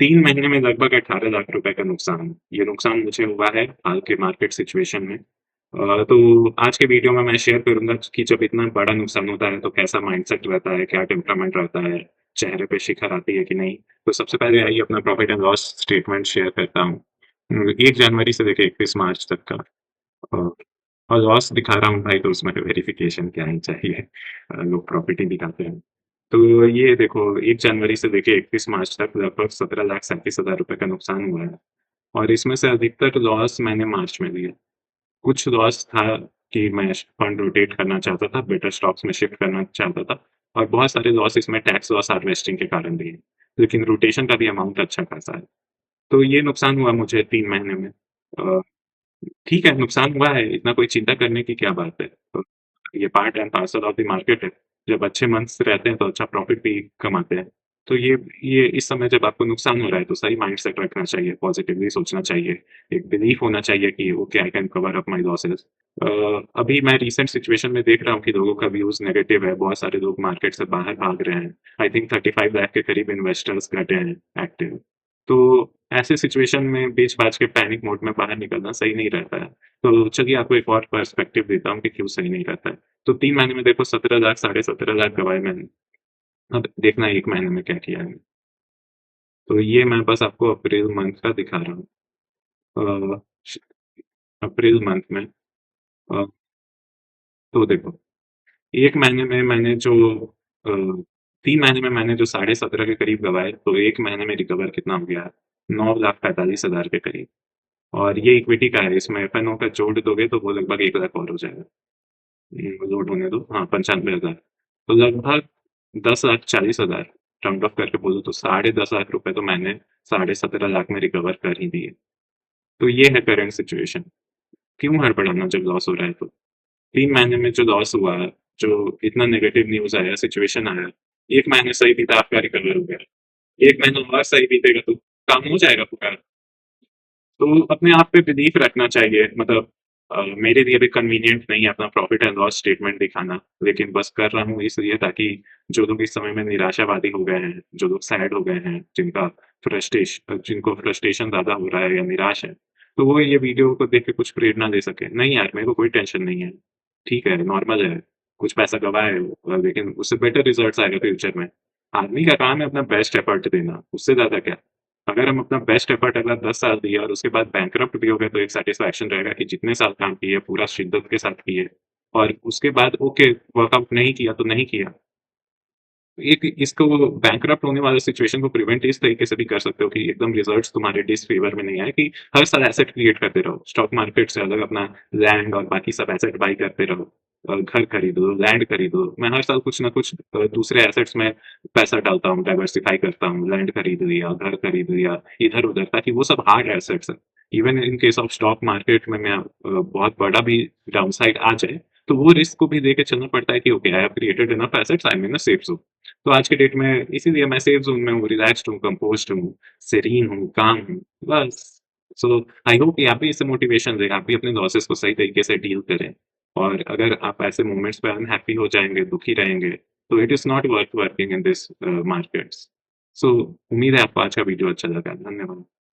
3 महीने में लगभग 18 लाख रुपए का नुकसान। ये नुकसान मुझे हुआ है हाल के मार्केट सिचुएशन में। तो आज के वीडियो में मैं शेयर करूँगा कि जब इतना बड़ा नुकसान होता है तो कैसा माइंडसेट रहता है, क्या टेम्परामेंट रहता है, चेहरे पे शिखर आती है कि नहीं। तो सबसे पहले आइए अपना profit and loss statement share करता हूँ। 1 जनवरी से लेके 31 मार्च तक का। अ, और लॉस दिखा रहा हूँ भाई तो उसमें वेरिफिकेशन क्या ही चाहिए। लोग प्रॉफिट ही दिखाते हैं। तो ये देखो 1 जनवरी से लेके 31 मार्च तक लगभग 17,37,000 रुपए का नुकसान हुआ है और इसमें से अधिकतर लॉस मैंने मार्च में लिया। कुछ लॉस था कि मैं फंड रोटेट करना चाहता था, बेटर स्टॉक्स में शिफ्ट करना चाहता था और बहुत सारे लॉस इसमें टैक्स लॉस हार्वेस्टिंग के कारण भी है। लेकिन रोटेशन का भी अमाउंट अच्छा खासा है। तो ये नुकसान हुआ मुझे 3 महीने में। अ, ठीक है, नुकसान हुआ है, इतना कोई चिंता करने की क्या बात है। तो ये part and parcel of the market है। जब अच्छे मंथ्स रहते हैं तो अच्छा प्रॉफिट भी कमाते हैं। तो ये इस समय जब आपको नुकसान हो रहा है तो सही माइंडसेट रखना चाहिए, पॉजिटिवली सोचना चाहिए, एक बिलीफ होना चाहिए कि okay I can cover up my losses. अभी मैं रिसेंट सिचुएशन में देख रहा हूँ कि लोगों का व्यूज़ नेगेटिव है, बहुत सारे लोग मार्केट से बाहर भाग रहे हैं। आई थिंक 35 लाख के करीब इन्वेस्टर्स घटे हैं एक्टिव। तो ऐसे सिचुएशन में बेच-बाच के पैनिक मोड में बाहर निकलना सही नहीं रहता है। तो चलिए आपको एक और पर्सपेक्टिव देता हूँ कि क्यों सही नहीं रहता है। तो 3 महीने में देखो 17 लाख, साढ़े 17 लाख गँवाए मैंने। अब देखना है 1 महीने में क्या किया है। तो ये मैं बस आपको अप्रैल मंथ का दिखा रहा हूँ। श अप्रैल मंथ में अ, तो देखो 1 महीने में मैंने जो अ, 3 महीने में मैंने जो साढ़े 17 के करीब गँवाए, तो 1 महीने में रिकवर कितना हो गया? 9,45,000 के करीब। और ये इक्विटी का है, इसमें एफ-एन-ओ का जोड़ दोगे तो वो लगभग 1 लाख और हो जाएगा। लोड होने दो, हाँ, 95,000। तो लगभग 10,40,000 राउंड ऑफ करके बोलूँ तो साढ़े 10 लाख रुपए तो मैंने साढ़े 17 लाख में रिकवर कर ही दिए। तो ये है करंट सिचुएशन। क्यों हड़बड़ाना जब लॉस हो रहा है तो? 3 महीने में जो लॉस हुआ, जो इतना नेगेटिव न्यूज़ आया, सिचुएशन आया, 1 महीने सही बीता आपका रिकवर हो गया। 1 महीना और सही बीतेगा तो काम हो जाएगा पूरा। तो अपने आप पे बिलीफ रखना चाहिए मतलब मेरे लिए भी कन्वीनिएंट नहीं है अपना प्रॉफिट एंड लॉस स्टेटमेंट दिखाना, लेकिन बस कर रहा हूँ इसलिए ताकि जो लोग इस समय में निराशावादी हो गए हैं, जो लोग सैड हो गए हैं, जिनको फ्रस्ट्रेशन ज़्यादा हो रहा है या निराश है, तो वो ये वीडियो को देख के कुछ प्रेरणा ले सकें। नहीं यार, मेरे को कोई टेंशन नहीं है, ठीक है, नॉर्मल है, कुछ पैसा गँवाए लेकिन उससे बेटर रिज़ल्ट्स आएगा फ्यूचर में। आदमी का काम है अपना बेस्ट एफर्ट देना, उससे ज़्यादा क्या। अगर हम अपना बेस्ट एफर्ट अगला 10 साल दिए और उसके बाद बैंकरप्ट भी हो गए तो एक सैटिस्फैक्शन रहेगा कि जितने साल काम किए पूरा शिद्दत के साथ किए और उसके बाद ओके वर्कआउट नहीं किया तो नहीं किया। एक इसको बैंकरप्ट होने वाले सिचुएशन को प्रिवेंट इस तरीके से भी कर सकते हो कि एकदम रिजल्ट्स तुम्हारे डिसफेवर में नहीं आए कि हर साल एसेट क्रिएट करते रहो। स्टॉक मार्केट से अलग अपना लैंड और बाकी सब एसेट बाय करते रहो। घर खरीदो, लैंड खरीदो। मैं हर साल कुछ ना कुछ दूसरे एसेट्स में पैसा डालता हूँ, डाइवर्सिफाई करता हूँ। लैंड खरीद लिया, घर खरीद लिया, इधर-उधर ताकि वो सब हार्ड एसेट्स हैं। Even in case of stock market में मैं बहुत बड़ा भी डाउनसाइड आ जाए, तो वो रिस्क को भी लेके चलना पड़ता है कि okay I have created enough assets, I am in a safe zone. तो आज के डेट में इसीलिए मैं सेफ ज़ोन में हूँ, रिलैक्स्ड हूँ, कंपोज़्ड हूँ, सेरीन हूँ, काम हूँ, बस। सो आई होप कि आप भी इससे मोटिवेशन लें, आप भी अपने लॉसेस को सही तरीके से डील करें। और अगर आप ऐसे मोमेंट्स पे अनहैप्पी हो जाएँगे, दुखी रहेंगे, तो it is not worth working in this markets. So उम्मीद है आपको आज का वीडियो अच्छा लगा। धन्यवाद।